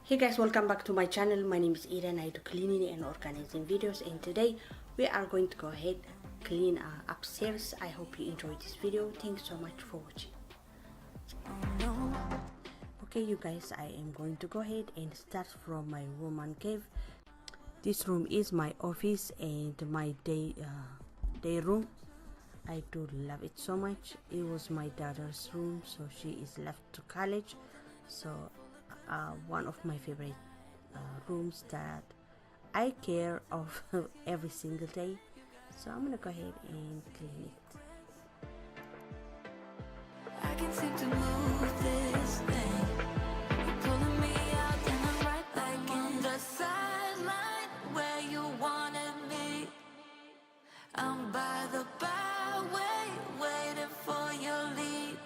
Hey guys, welcome back to my channel. My name is Eden. I do cleaning and organizing videos, and today we are going to go ahead clean upstairs. I hope you enjoyed this video. Thanks so much for watching. Okay you guys, I am going to go ahead and start from my room and cave. This room is my office and my day room. I do love it so much. It was my daughter's room, so she is left to college, so one of my favorite rooms that I care of every single day. So I'm gonna go ahead and clean it. I can seem to move this thing. You're pulling me out and I'm right back on the sideline where you wanted me. I'm by the byway waiting for your lead.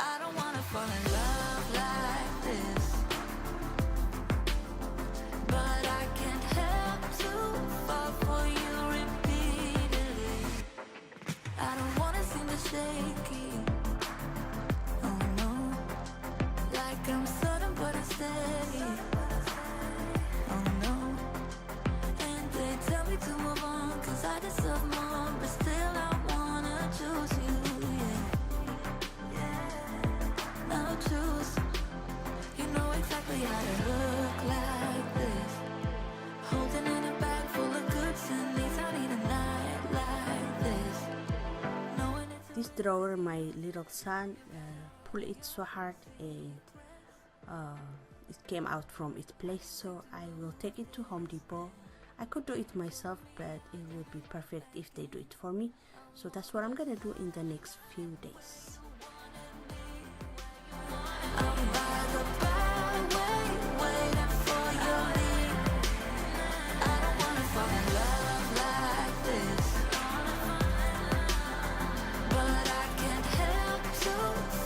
I don't wanna fall in love like this, but I can't help to fall for you repeatedly. I don't wanna seem to shaky. Oh no, like I'm sudden but I'm steady. Oh no, and they tell me to move on, cause I deserve more, but still I wanna choose you, yeah. I'll choose. You know exactly how to look like this, holding in a bag full of goods and needs. I need a night like this, knowing it's This drawer, my little son pulled it so hard and it came out from its place, so I will take it to Home Depot. I could do it myself, but it would be perfect if they do it for me, so that's what I'm gonna do in the next few days. I'm by the byway waiting for your lead. I don't wanna fall in love like this, but I can't help to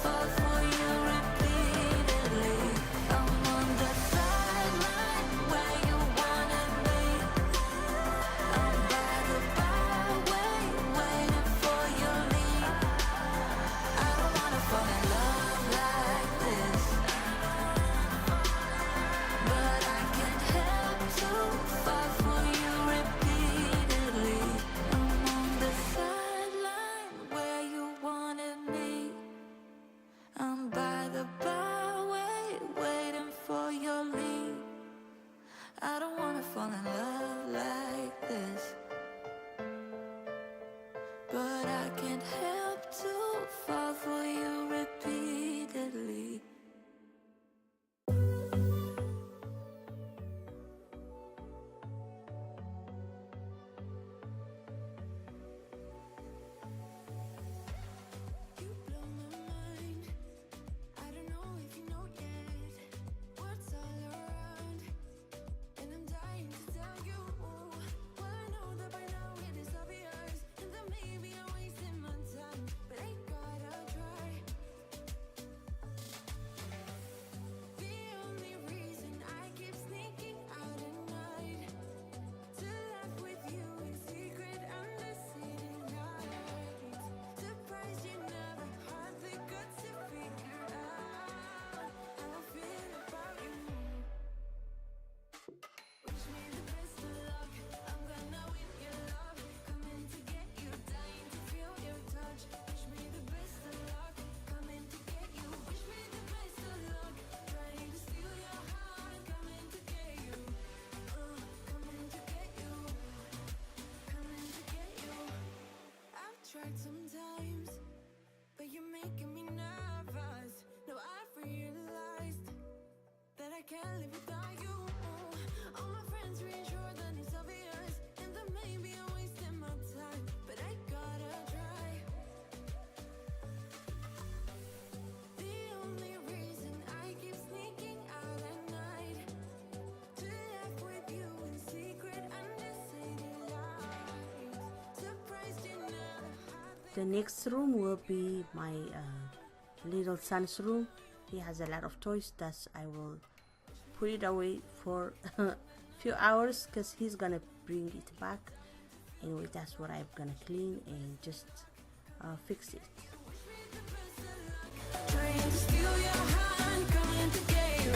fall for you repeatedly. I'm on the sideline where you wanted me. I'm by the byway waiting for your lead. I don't wanna fall in love like this, but I can't help to fall for you repeatedly. I'm on the sideline where you wanted me. I'm by the byway waiting for your lead. I don't wanna fall in love like this, but I can't help to fall for you repeatedly. You blow my mind. I don't know if you know yet what's all around, and I'm dying to tell you. Well, I know that by now it is obvious, and that maybe I'm wasting my time, but I gotta try. The only reason I keep sneaking out at night to laugh with you in secret under city lights. Surprised you never had the guts to figure out how I feel about you. Wish me the best of luck. I'm gonna win your love, coming to get you, dying to feel your touch. Wish me the best of luck, coming to get you. Wish me the best of luck, trying to steal your heart, coming to get you. Coming to get you, coming to get you. I've tried sometimes, but you're making me nervous. No, I've realized that I can't live without you. All my friends reassure that it's obvious, and that maybe I'm wasting my time, but I gotta try. The only reason I keep sneaking out at night to laugh with you in secret under city lights. Surprised you never had The next room will be my little son's room. He has a lot of toys that I will put it away for a few hours because he's gonna bring it back. Anyway, that's what I'm gonna clean and just fix it. trying to steal your heart, coming to get you.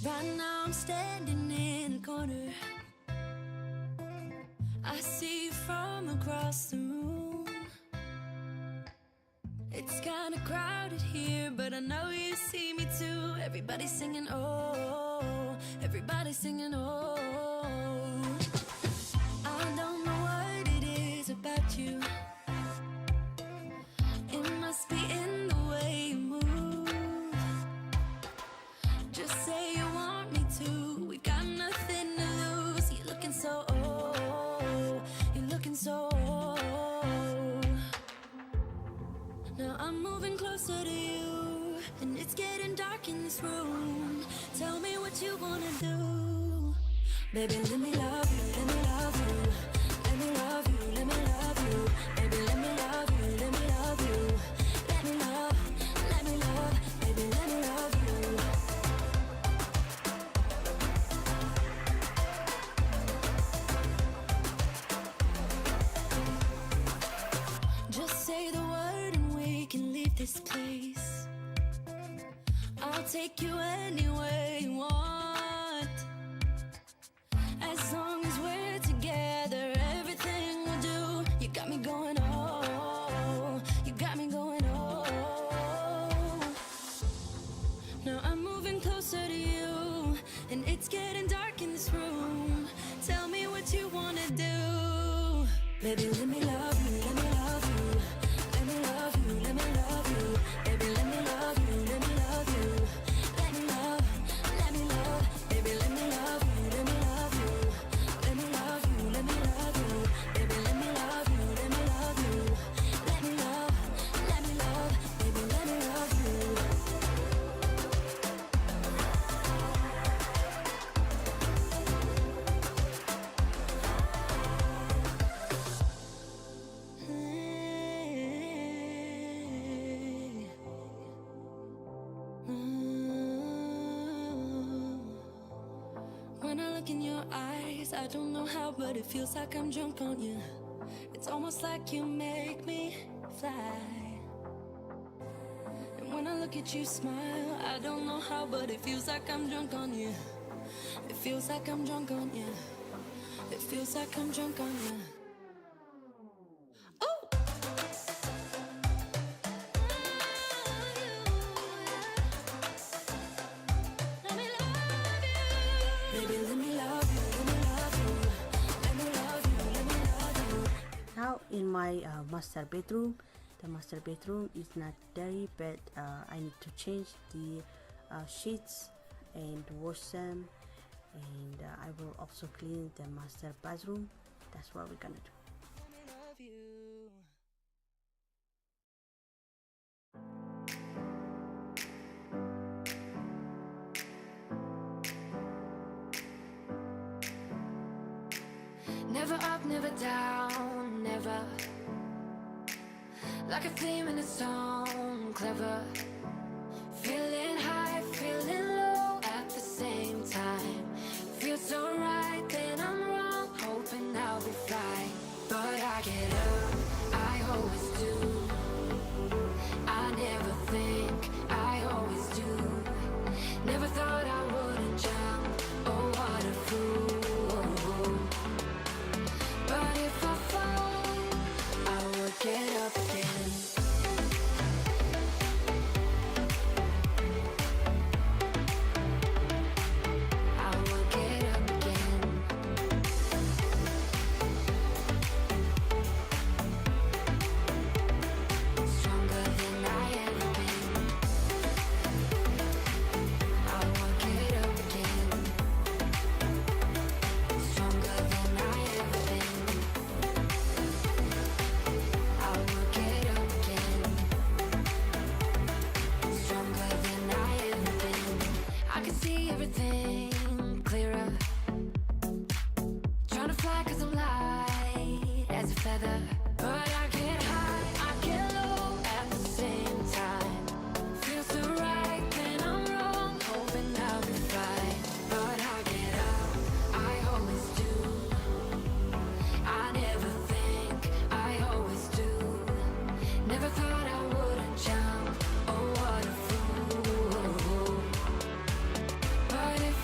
Right now I'm standing in a corner. I see you from across the room. It's kinda crowded here, but I know you see me too. Everybody's singing oh, everybody's singing oh. I don't know what it is about you. It must be in the way you move. Just say you want me to. We got nothing to lose. You're looking so oh, you're looking so oh. Now I'm moving closer to you, and it's getting dark in this room. Tell me what you wanna do. Baby, let me love you, let me love you. Let me love you, let me love you. Baby, let me love you, let me love you. Let me love, baby, let me love you. Just say the word and we can leave this place. I'll take you anywhere you want. As long as we're together, everything we'll do. You got me going oh, you got me going oh. Now I'm moving closer to you, and it's getting dark in this room. Tell me what you wanna do. Baby, let me love you, let me love you. Let me love you, let me love you. Baby, let me love you, let me love you. Let me love, baby, let me love you, let me love you. Let me love you, let me love you. Baby, let me love you, let me love you. Let me love, baby, let me love you. When I look in your eyes, I don't know how, but it feels like I'm drunk on you. It's almost like you make me fly. And when I look at you smile, I don't know how, but it feels like I'm drunk on you. It feels like I'm drunk on you. It feels like I'm drunk on you. Oh! Let me love you. Baby, let me love you, let me love you. Let me love you, let me love you. Now in my master bedroom, the master bedroom is not dirty, but I need to change the sheets and wash them, and I will also clean the master bathroom. That's what we're gonna do. Let me love you. Never up, never down, never. Like a theme in a song, clever. Feeling high, feeling low at the same time. Feels so right, then I'm wrong, hoping I'll be fine. But I get up, I always do. I never think, I always do. Never thought I wouldn't jump, oh what a fool. But if I fall, I will get up again. I will get up again. Stronger than I ever been. I will get up again. Stronger than I ever been. I will get up again. Stronger than I ever been. I can see everything clearer. Trying to fly 'cause I'm light as a feather. But I get high, I get low at the same time. Feels so right, then I'm wrong, hoping I'll be fine. But I get up, I always do. I never think, I always do. Never thought I wouldn't jump, oh what a fool. But if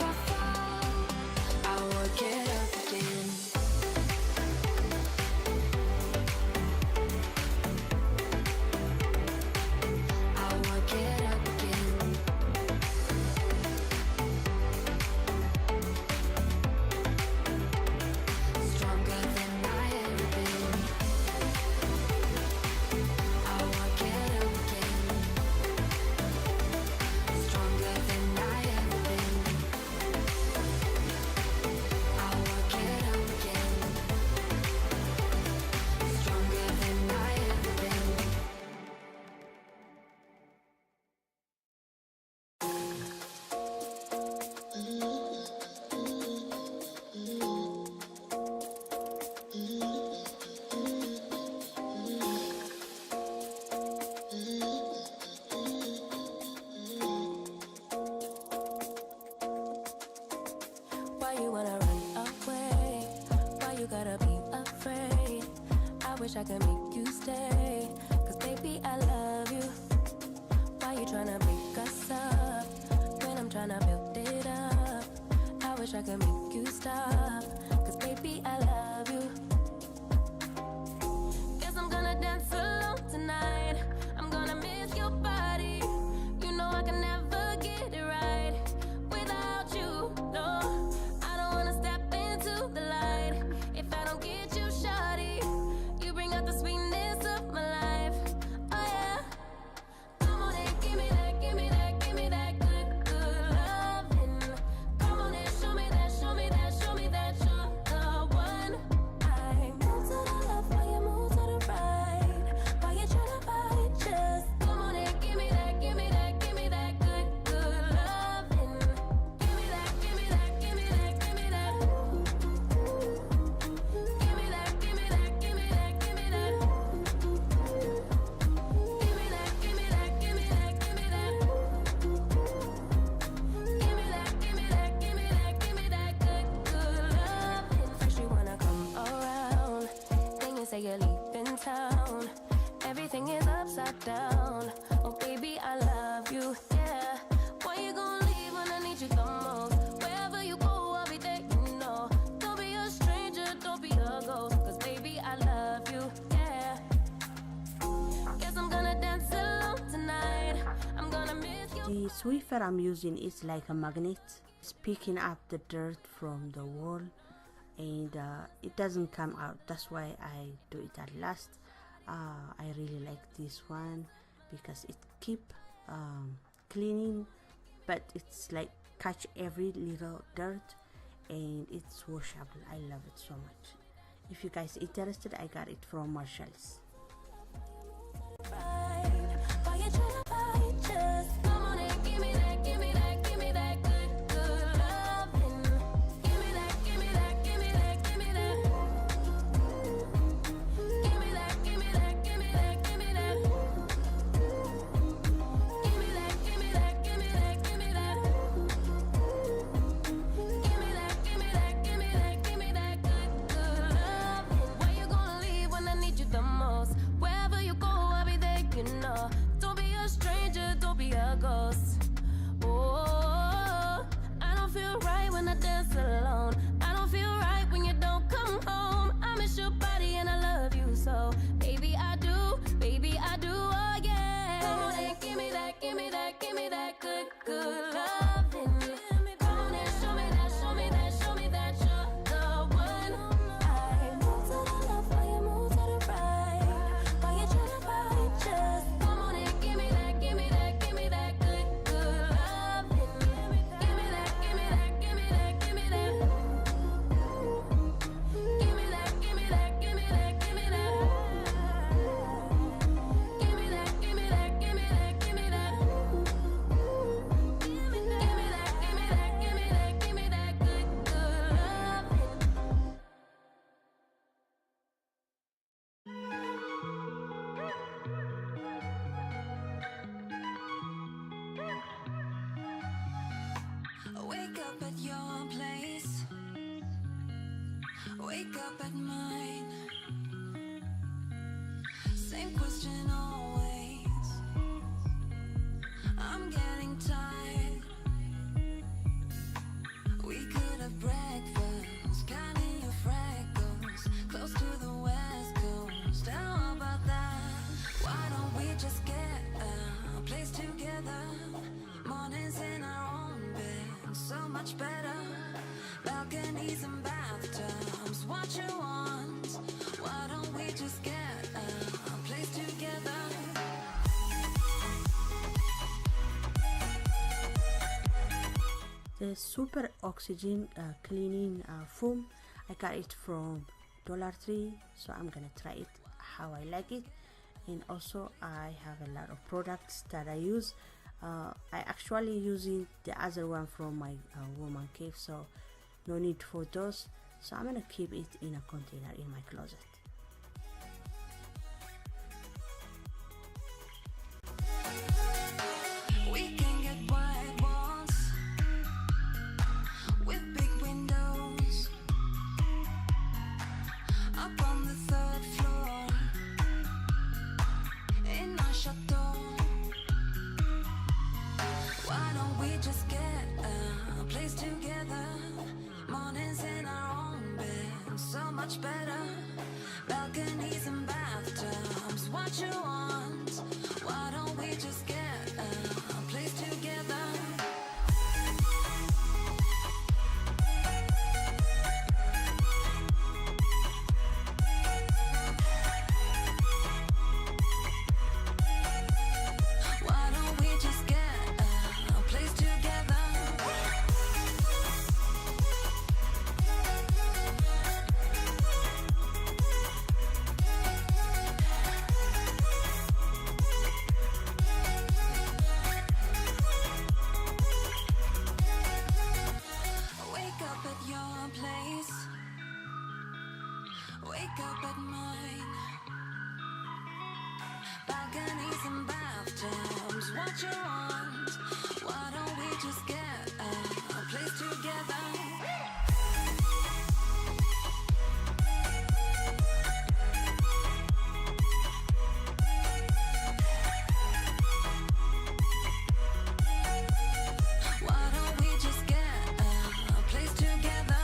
afraid. I wish I could make you stay, 'cause baby, I love you. Why you tryna break us up when I'm tryna build it up? I wish I could make you stop, 'cause baby, I love you. Guess I'm gonna dance alone tonight. I'm gonna miss your body. You know I can never get it right without you. No, I don't wanna step into the light if I don't get you, shawty. You bring out the sweetness of my life. Oh yeah. Come on and give me that, give me that, give me that good, good loving. Come on and show me that, show me that, show me that you're the one. I move to the left while you move to the right. While you tryna fight, just come on and give me that, give me that, give me that good, good loving. Give me that, give me that, give me that, give me that. Give me that, give me that, give me that, give me that. Give me that, give me that, give me that, give me that. Give me that, give me that, give me that, give me that good, good loving. First you wanna come around, then you say you're leaving town. Everything is upside down. Oh baby, I love you, yeah. Why you gonna leave when I need you the most? Wherever you go, I'll be there, you know. Don't be a stranger, don't be a ghost, 'cause baby, I love you, yeah. Guess I'm gonna dance alone tonight. I'm gonna miss you. The Swiffer I'm using is like a magnet. It's picking up the dirt from the wall, and it doesn't come out. That's why I do it at last. I really like this one because it keep cleaning, but it's like catch every little dirt, and it's washable. I love it so much. If you guys interested, I got it from Marshalls. Why you tryna fight? Just come on and give me that, give me that, give me that good, good loving. Give me that, give me that, give me that, give me that. Give me that, give me that, give me that, give me that. Give me that, give me that, give me that, give me that. Give me that, give me that, give me that, give me that good, good loving. Why you gonna leave when I need you the most? Wherever you go, I'll be there, you know. Don't be a stranger, don't be a ghost. Oh, I don't feel right when I dance alone. I don't feel right when you don't come home. I miss your body and I love you so. Baby, I do, oh yeah. Come on and give me that, give me that, give me that good, good loving. Come on and show me that, show me that, show me that you're the one. I move to the left while you move to the right. While you tryna fight, just come on and give me that, give me that, give me that good, good loving. Give me that, give me that, give me that, give me that. Give me that, give me that, give me that, give me that. Give me that, give me that, give me that, give me that. Give me that, give me that, give me that, give me that good, good loving. Wake up at your place, wake up at mine. Same question always. I'm getting tired. We could have breakfast, counting your freckles, close to the west coast. How about that? Why don't we just get a place together? Mornings in our own bed, so much better. Balconies and bathtubs, what you want? Why don't we just get a place together? The Super Oxygen cleaning foam, I got it from Dollar Tree, so I'm gonna try it how I like it. And also I have a lot of products that I use. I actually using the other one from my woman cave, so no need for those, so I'm gonna keep it in a container in my closet. We can get white walls with big windows. up on the third floor in our chateau. Why don't we just get a place together? Mornings in our own bed, so much better. Balconies and bathtubs, what you want? Why don't we just get a place together? Why don't we just get a place together? Wake up at your place, wake up at mine. Balconies and bathtubs, what you want? Why don't we just get a place together? Why don't we just get a place together?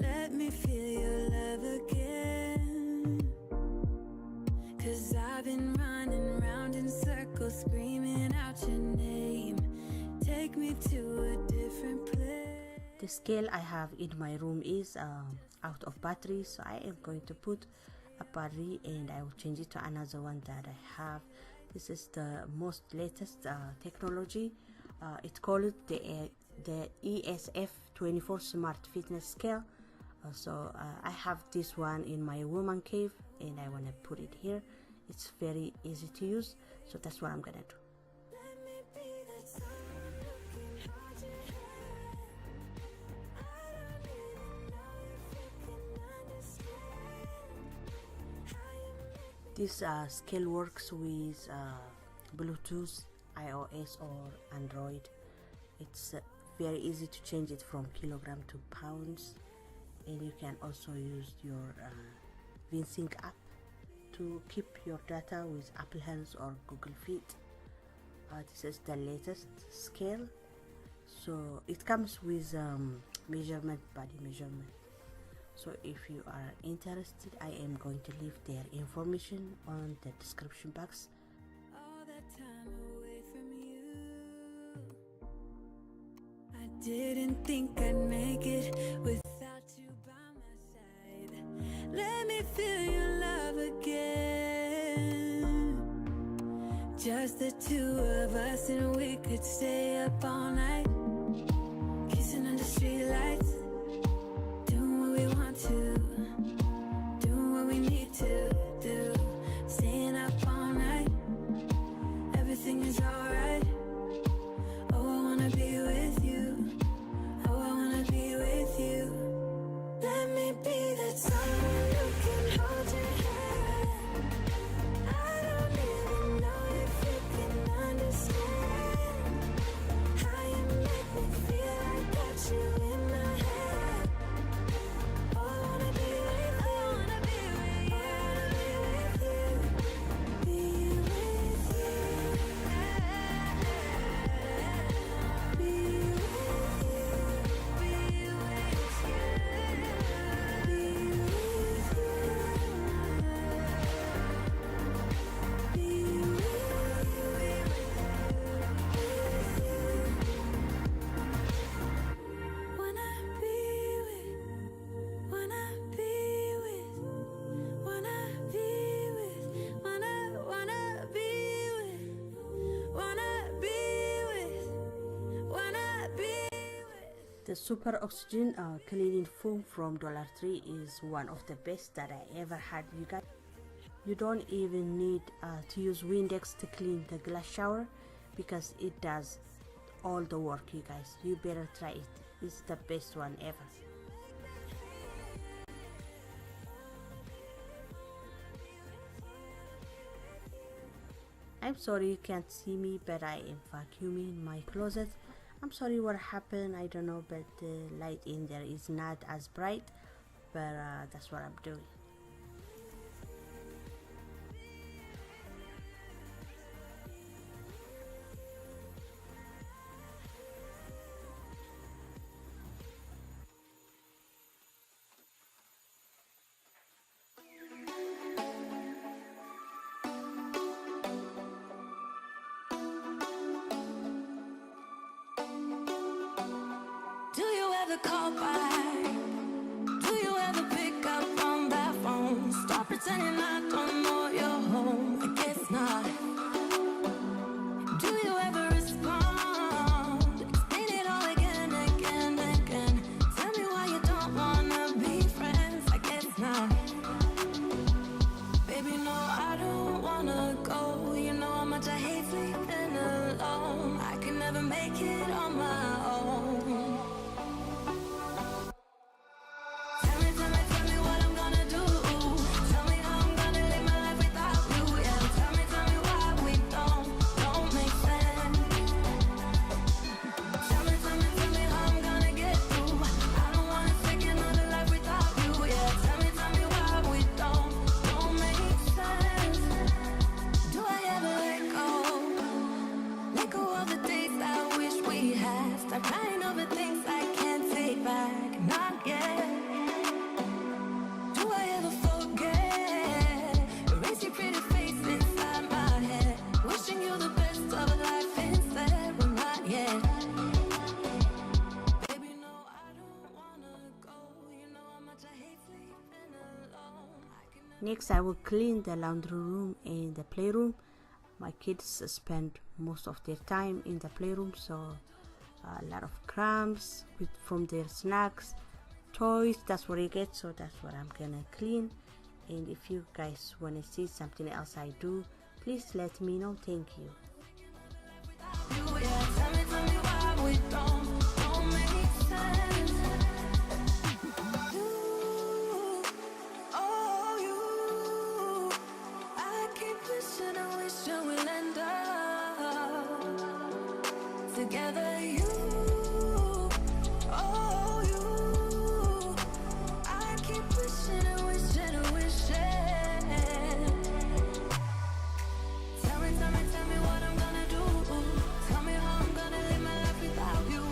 Let me feel your love again. 'Cause I've been running round in circles, screaming out your name. Take me to a different place. The scale I have in my room is out of battery, so I am going to put a battery and I will change it to another one that I have. This is the most latest technology. It's called the ESF 24 Smart Fitness Scale. I have this one in my woman cave and I want to put it here. It's very easy to use, so that's what I'm gonna do. Let me be that someone who can hold your hand. I don't even know if you can understand how you make This scale works with Bluetooth, iOS or Android. It's very easy to change it from kilogram to pounds, and you can also use your VinSync app to keep your data with Apple Health or Google Fit. This is the latest scale, so it comes with body measurement. So if you are interested, I am going to leave their information on the description box. all that time away from you? I didn't think I'd make it without you by my side. Let me feel your love again. Just the two of us, and we could stay up all night, kissing under streetlights, doing what we want to, doing what we need to do, staying up all night. Everything is alright. Oh, I wanna be with you. Oh, I wanna be with you. Let me be that someone who can hold your hand. I don't even know if you can understand how you make The Super Oxygen cleaning foam from Dollar Tree is one of the best that I ever had, you guys. You don't even need to use Windex to clean the glass shower because it does all the work, you guys. You better try it. It's the best one ever. I'm sorry you can't see me, but I am vacuuming my closet. I'm sorry what happened, I don't know, but the light in there is not as bright, but that's what I'm doing. Do you ever call back? Do you ever pick up on that phone? Stop pretending I don't know you're home. I guess not. Do you ever respond? Explain it all again, again, again. Tell me why you don't wanna be friends. I guess not. Baby, no, I don't wanna go. You know how much I hate sleeping alone. I can never make it on my own. Tell me what I'm gonna do. Tell me how I'm gonna live my life without you. Yeah, tell me why we don't make sense. Tell me how I'm gonna get through. I don't wanna take another life without you. Yeah, tell me why we don't make sense. Do I ever let go? Let go of the days I wish we had. Stop crying over things I can't take back. Not yet. Do I ever forget? Erase your pretty face inside my head. Wishing you the best of life instead. Well, not yet. Baby, no, I don't wanna go. You know how much I hate sleeping alone. I can never. Next, I will clean the laundry room and the playroom. My kids spend most of their time in the playroom, so a lot of crumbs from their snacks, toys, that's what you get, so that's what I'm gonna clean. And if you guys want to see something else I do, please let me know. Thank you. Yeah, tell me why we don't make sense. You, oh you, I keep wishing and wishing we'll end up together. You, oh you, I keep wishing and wishing and wishing. Tell me what I'm gonna do. Tell me how I'm gonna live my life without you.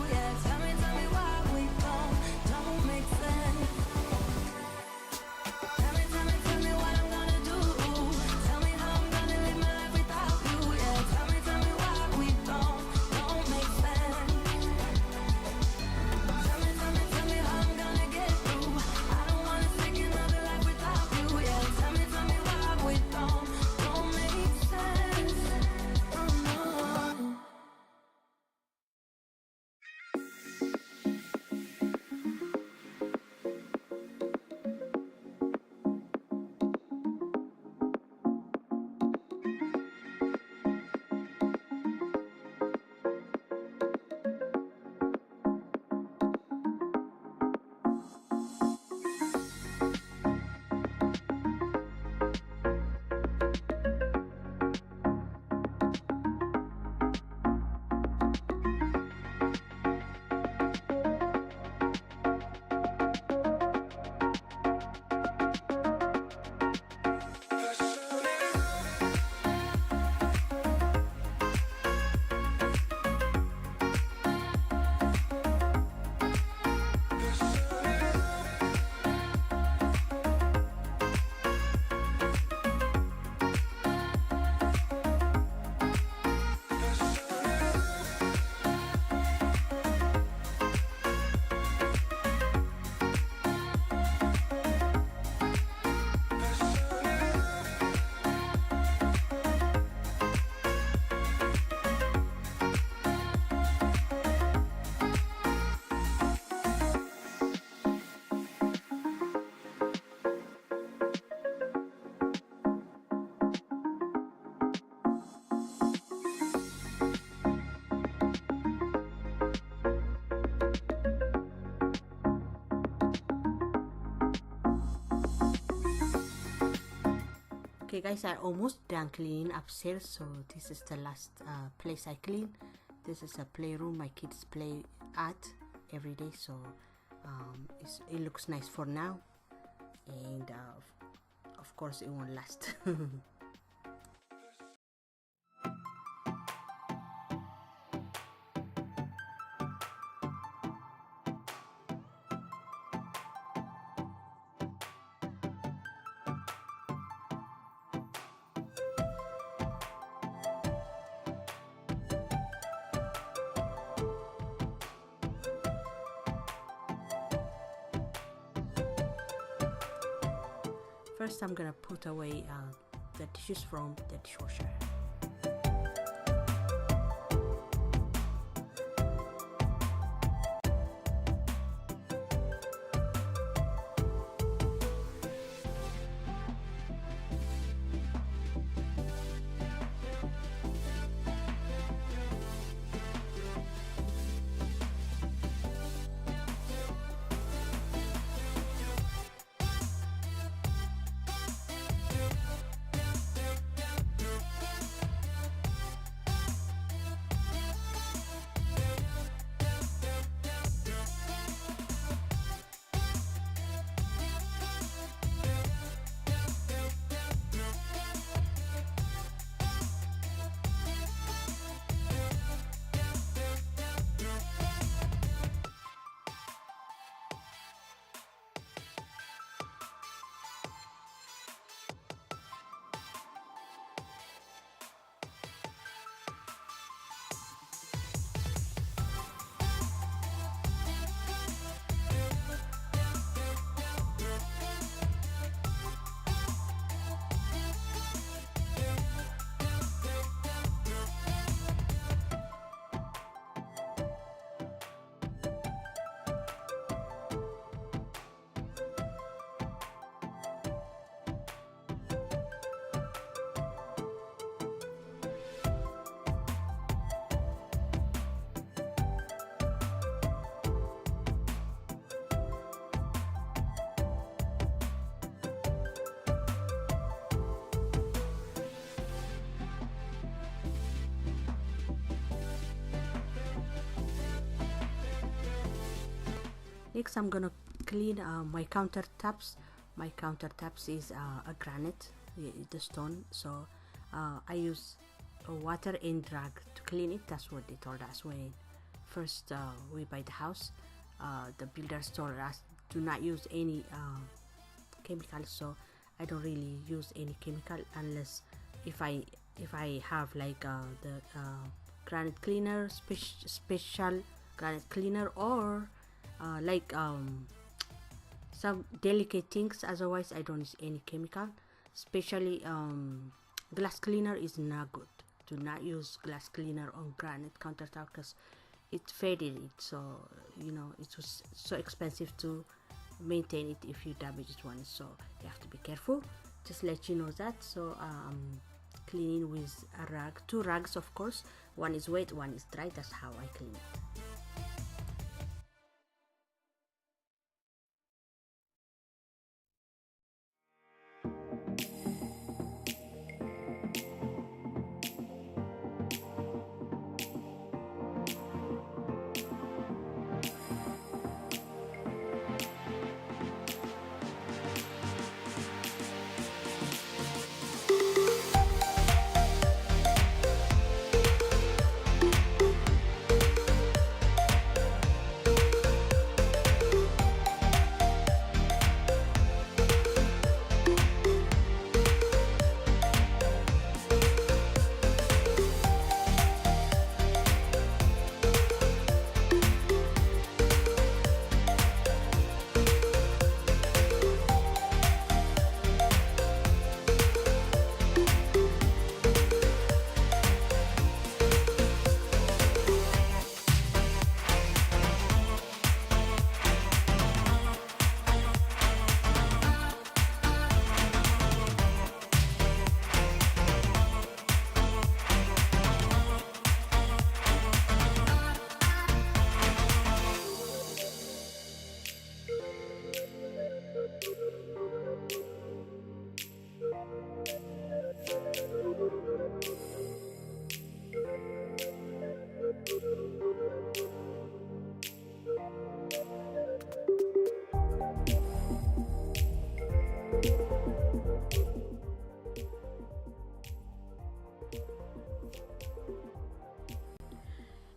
Okay guys, I almost done cleaning upstairs, so this is the last place I clean. This is a playroom my kids play at every day, so it looks nice for now, and of course it won't last. First, I'm gonna put away the dishes from the dishwasher. Next, I'm gonna clean my countertops. My countertops is a granite, the stone. So I use water and drag to clean it. That's what they told us when first we buy the house. The builders told us do not use any chemicals. So I don't really use any chemical unless if I have like the granite cleaner, special granite cleaner, or like some delicate things. Otherwise I don't use any chemical. Especially glass cleaner is not good. Do not use glass cleaner on granite countertop because it faded it, so you know it was so expensive to maintain it if you damage it once, so you have to be careful. Just let you know that. So cleaning with a rag, two rags of course, one is wet, one is dry. That's how I clean it.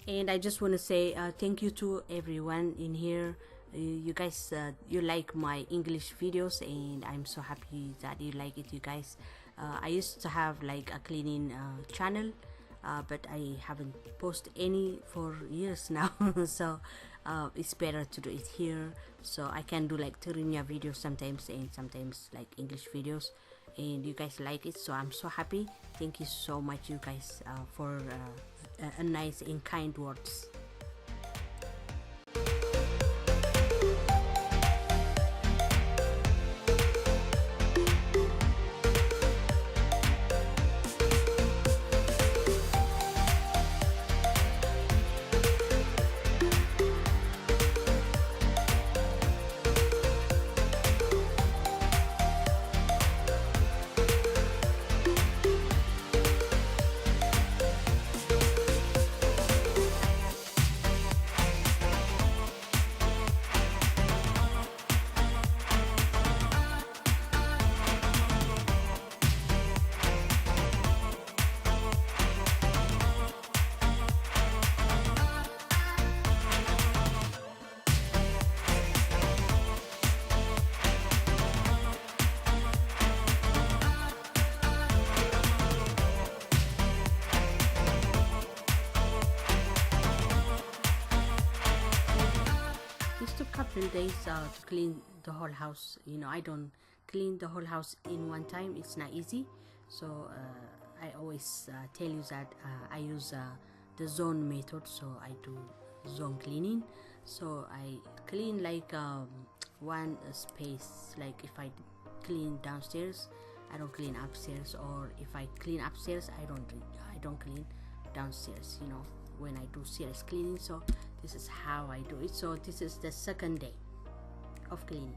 And I just want to say thank you to everyone in here. You guys, you like my English videos, and I'm so happy that you like it, you guys. I used to have like a cleaning channel, but I haven't posted any for years now. So it's better to do it here, so I can do like Terinia videos sometimes, and sometimes like English videos, and you guys like it, so I'm so happy. Thank you so much, you guys, for a nice and kind words. This took a couple days to clean the whole house. You know, I don't clean the whole house in one time. It's not easy. So I always tell you that I use the zone method. So I do zone cleaning. So I clean like one space. Like if I clean downstairs, I don't clean upstairs. Or if I clean upstairs, I don't clean downstairs. You know, when I do serious cleaning. So this is how I do it. So this is the second day of cleaning.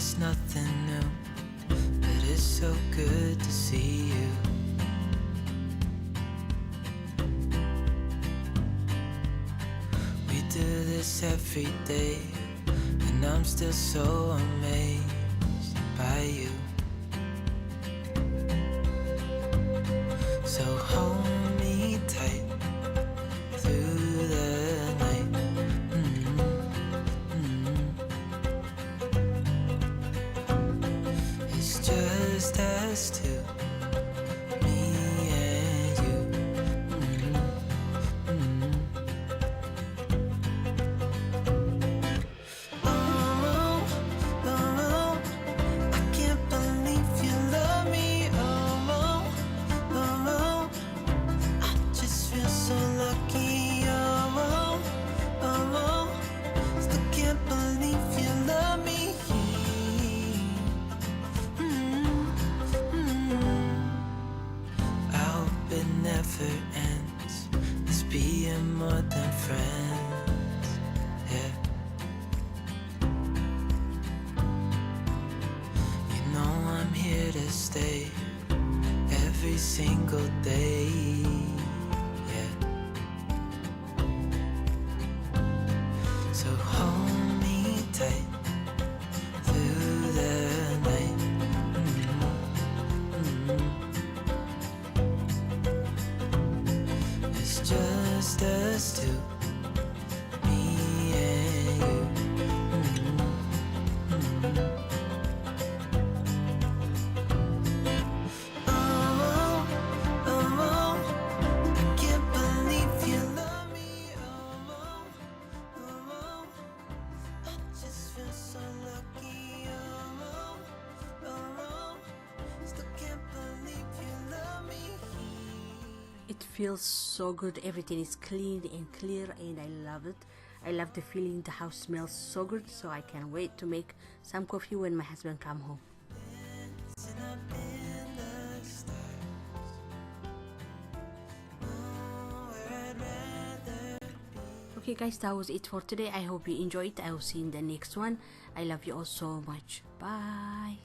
it's nothing new, but it's so good to see you. We do this every day, and I'm still so amazed by you. So hold me tight through the night. It's just us two, me and you. Oh, oh, I can't believe you love me. Oh, oh, I just feel so lucky. Oh, still can't believe you love me. friends. Yeah. You know I'm here to stay every single day. Yeah. So hold me tight through the night. It's just us two, me and you. Oh, oh, oh, I can't believe you love me. Oh, oh, oh, I just feel so lucky. Oh, oh, oh, still can't believe you love me. It feels so good. Everything is clean and clear, and I love it. I love the feeling. The house smells so good, so I can't wait to make some coffee when my husband come home. Dancing up in the stars. Oh, where I'd rather be. Okay guys, that was it for today. I hope you enjoyed it. I will see you in the next one. I love you all so much. Bye.